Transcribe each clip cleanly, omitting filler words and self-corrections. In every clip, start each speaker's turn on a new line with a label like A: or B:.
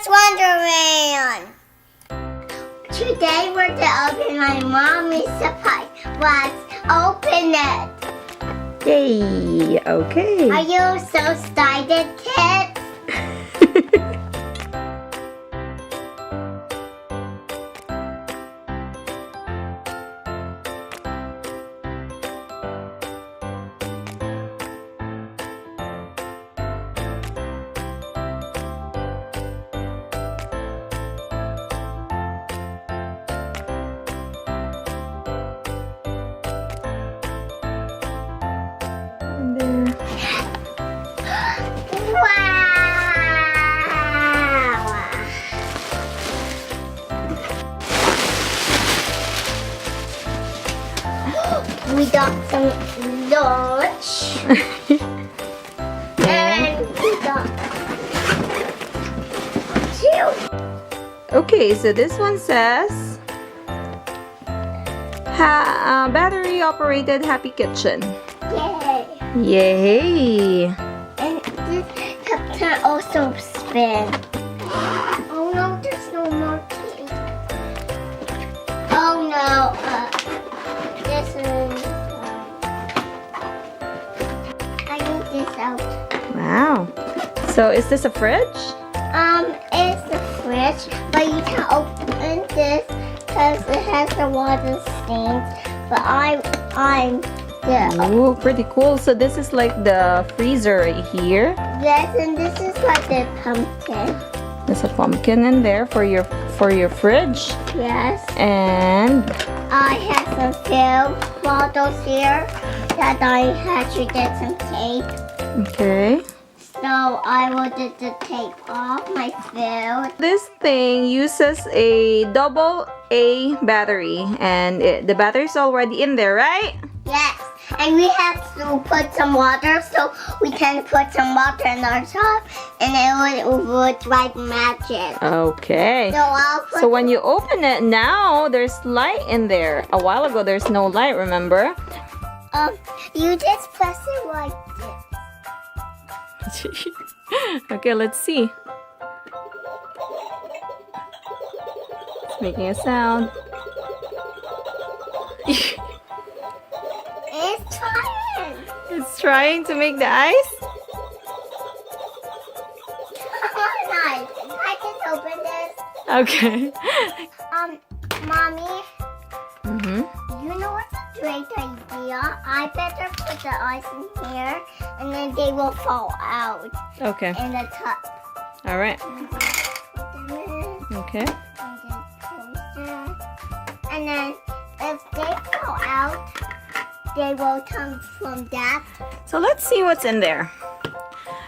A: it's Wonderland! Today we're to open my mommy's surprise. Let's open it!
B: Yay! Okay.
A: Are you so excited, kids?
B: And there.
A: Wow! We got some lunch. And we got two.
B: Okay, so this one says battery operated happy kitchen.
A: Yay!
B: Yay!
A: And this cup can also spin. Oh no, there's no more cake. Oh no, this is. I need this out.
B: Wow. So is this a fridge?
A: It's the fridge, but you can open this because it has the water stains. But I'm the.
B: Ooh, pretty cool. So this is like the freezer right here.
A: Yes, and this is like the pumpkin.
B: There's a pumpkin in there for your fridge.
A: Yes.
B: And
A: I have some food bottles here that I had to get some tape.
B: okay.
A: So I will get the tape off my food.
B: This thing uses a double A battery, and the battery's already in there, right?
A: Yes. And we have to put some water, so we can put some water in our top, and it would like magic.
B: Okay.
A: So I'll put.
B: So when you open it now, there's light in there. A while ago, there's no light, remember?
A: You just press it like this.
B: Okay, let's see. It's making a sound.
A: It's trying.
B: It's trying to make the ice.
A: Nice. I just open this.
B: Okay.
A: Mommy,
B: Mm-hmm.
A: you know what's a great idea? I better put the ice in here, and then they will fall out
B: Okay.
A: in the cup.
B: All right.
A: Put them in,
B: Okay.
A: and then close them. And then if they fall out, they will come from that.
B: So let's see what's in there.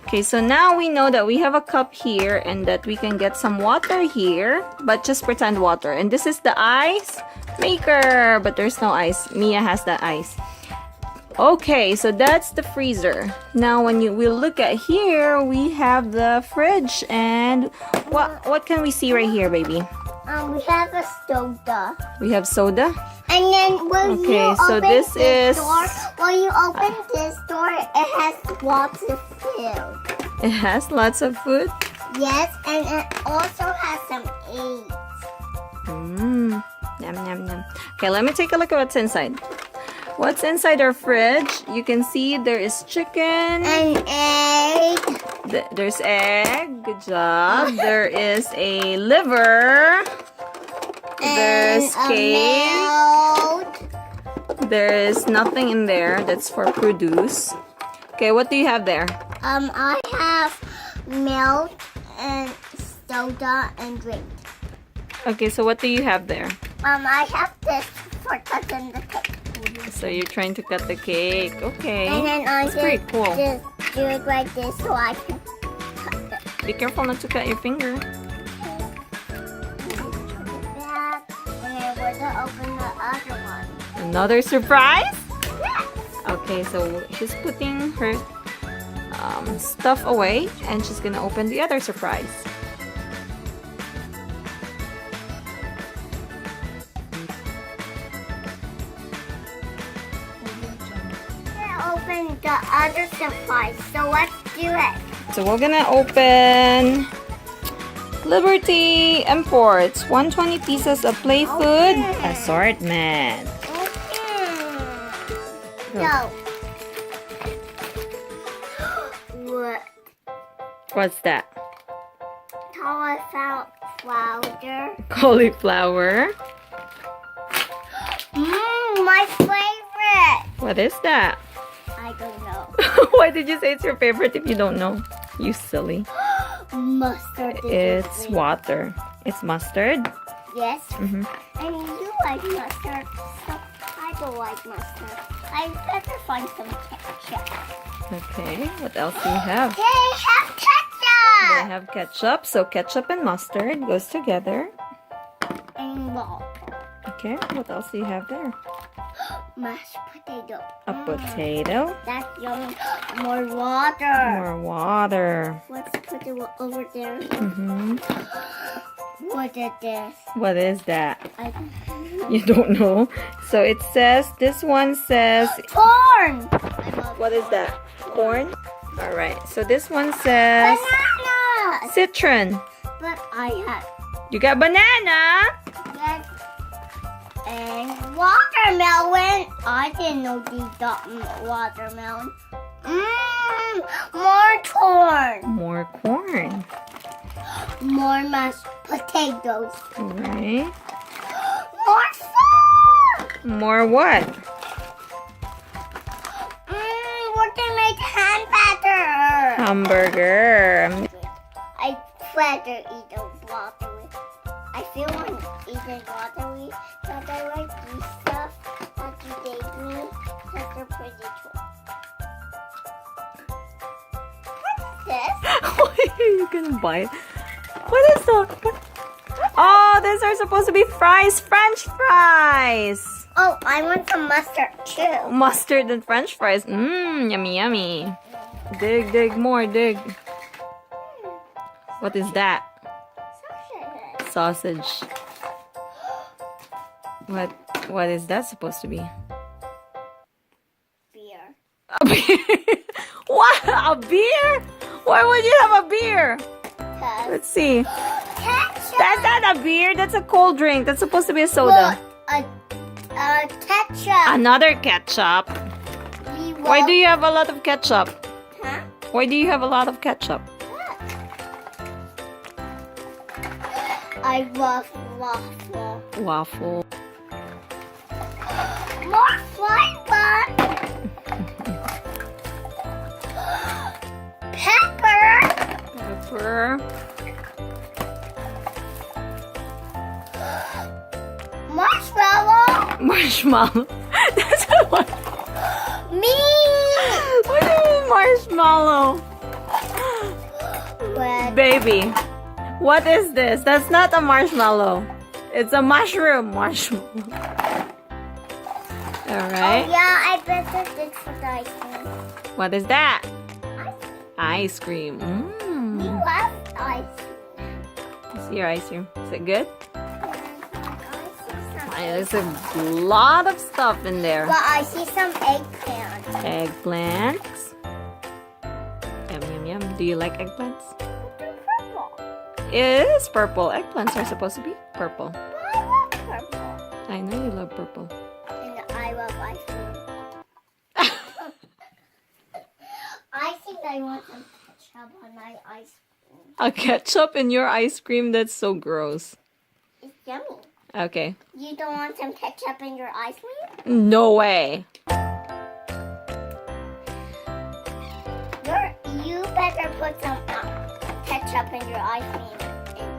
B: Okay, so now we know that we have a cup here and that we can get some water here, but just pretend water. And this is the ice maker, but there's no ice. Mia has the ice. Okay, so that's the freezer. Now when we look at here, we have the fridge, and what can we see right here, baby?
A: We have a soda.
B: We have soda.
A: And then when
B: Okay,
A: you
B: so
A: open
B: this is-
A: door, when you open this door, it has lots of food.
B: It has lots of food.
A: Yes, and it also has some eggs.
B: Mmm. Yum, yum, yum. Okay, let me take a look at what's inside. What's inside our fridge? You can see there is chicken.
A: An egg.
B: There's egg. Good job. There is a liver. There's
A: and
B: cake.
A: Milk.
B: There is nothing in there that's for produce. Okay, what do you have there?
A: I have milk and soda and drink.
B: Okay, so what do you have there?
A: I have this for cutting the cake.
B: So you're trying to cut the cake. Okay.
A: And then I
B: That's pretty cool.
A: just do it like this so I can cut it.
B: Be careful not to cut your finger.
A: Back, and then we're gonna open the other one.
B: Another surprise?
A: Yes.
B: Okay, so she's putting her stuff away, and she's gonna open the other surprise.
A: Open the other surprise. So let's do it.
B: So we're gonna open Liberty Imports. 120 pieces of play food assortment.
A: No. What?
B: What's that?
A: Cauliflower.
B: Cauliflower.
A: My favorite.
B: What is that?
A: I don't know.
B: Why did you say it's your favorite if you don't know? You silly.
A: Mustard.
B: It's water. It's mustard.
A: Yes.
B: Mm-hmm.
A: And you like mustard, so I don't like mustard. I better find some ketchup.
B: Okay, what else do you have?
A: They have ketchup!
B: They have ketchup, so ketchup and mustard goes together.
A: And water.
B: Okay, what else do you have there?
A: Mashed potato.
B: A potato.
A: That's yummy. More water.
B: More water.
A: Let's put it over there.
B: Mm-hmm.
A: What is this?
B: What is that?
A: I don't know.
B: You don't know? So it says, this one says,
A: Corn!
B: what is that? Corn? Alright, so this one says,
A: Banana!
B: citron.
A: But I have
B: You got banana?
A: yes. And watermelon. I didn't know these got watermelon. More corn.
B: More corn.
A: More mashed potatoes.
B: Alright.
A: More food.
B: More what?
A: We can make hamburger.
B: Hamburger.
A: I rather eat a watery. I feel like eating watery, but I like these stuff that you gave me because they're pretty cool. What's this?
B: Why are you gonna bite? What is that? Oh, these are supposed to be fries. French fries.
A: Oh, I want some mustard too.
B: Mustard and French fries. Mmm, yummy, yummy. Dig, dig, more, dig. What is that?
A: Sausage.
B: Sausage. What is that supposed to be?
A: Beer.
B: A beer? What? A beer? Why would you have a beer? Let's see.
A: Ketchup.
B: That's not a beer. That's a cold drink. That's supposed to be a soda.
A: Look, ketchup.
B: Another ketchup. Why do you have a lot of ketchup?
A: Huh?
B: Why do you have a lot of ketchup?
A: I love waffle.
B: Waffle.
A: More flavor. Pepper.
B: Pepper.
A: Marshmallow.
B: Marshmallow. That's a what?
A: Me.
B: What do you mean marshmallow?
A: Red.
B: Baby, what is this? That's not a marshmallow. It's a mushroom marshmallow. Alright.
A: Oh yeah, I bet this is for the ice cream.
B: What is that?
A: Ice cream.
B: Ice cream.
A: We love ice cream.
B: See your ice cream. Is it good?
A: I
B: There's a lot of stuff in there.
A: But I see some eggplant.
B: Eggplants. Yum, yum, yum. Do you like eggplants?
A: They're purple.
B: It is purple. Eggplants are supposed to be purple.
A: But I love purple.
B: I know you love purple.
A: And I love ice cream. I think I want some ketchup on my ice cream.
B: A ketchup in your ice cream? That's so gross.
A: It's yummy.
B: Okay.
A: You don't want some ketchup in your ice cream?
B: No way.
A: You better put some ketchup in your ice cream. It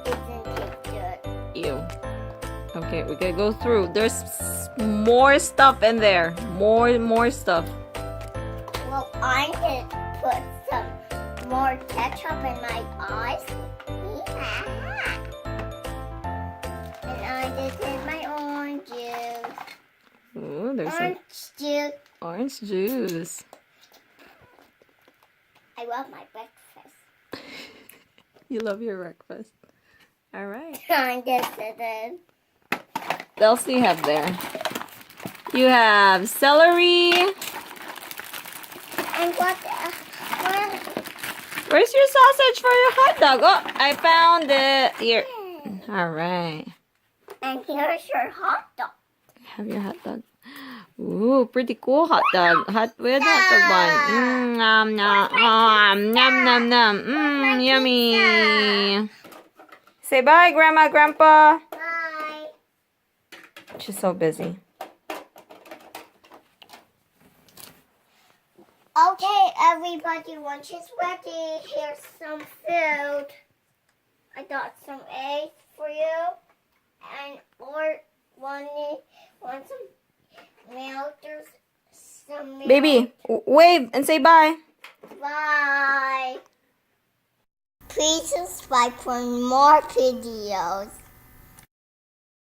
A: doesn't taste good.
B: Ew. Okay, we gotta go through. There's more stuff in there. More stuff.
A: Well, I'm gonna put some more ketchup in my ice cream. Yeah. And I just did my orange juice.
B: Ooh, there's
A: Orange juice.
B: orange juice.
A: I love my breakfast.
B: You love your breakfast. All right.
A: I just did it.
B: What else do you have there? You have celery.
A: And
B: Where's your sausage for your hot dog? Oh, I found it. Here. All right.
A: And here's your hot dog.
B: Have your hot dog. Ooh, pretty cool hot dog. Where's the hot dog bun? Nom nom. Nom nom nom. Yummy. Say bye, Grandma, Grandpa.
A: Bye.
B: She's so busy.
A: Okay, everybody, lunch is ready. Here's some food. I got some eggs for you. And want some milk. There's some milk.
B: Baby, wave and say bye.
A: Bye. Please subscribe for more videos.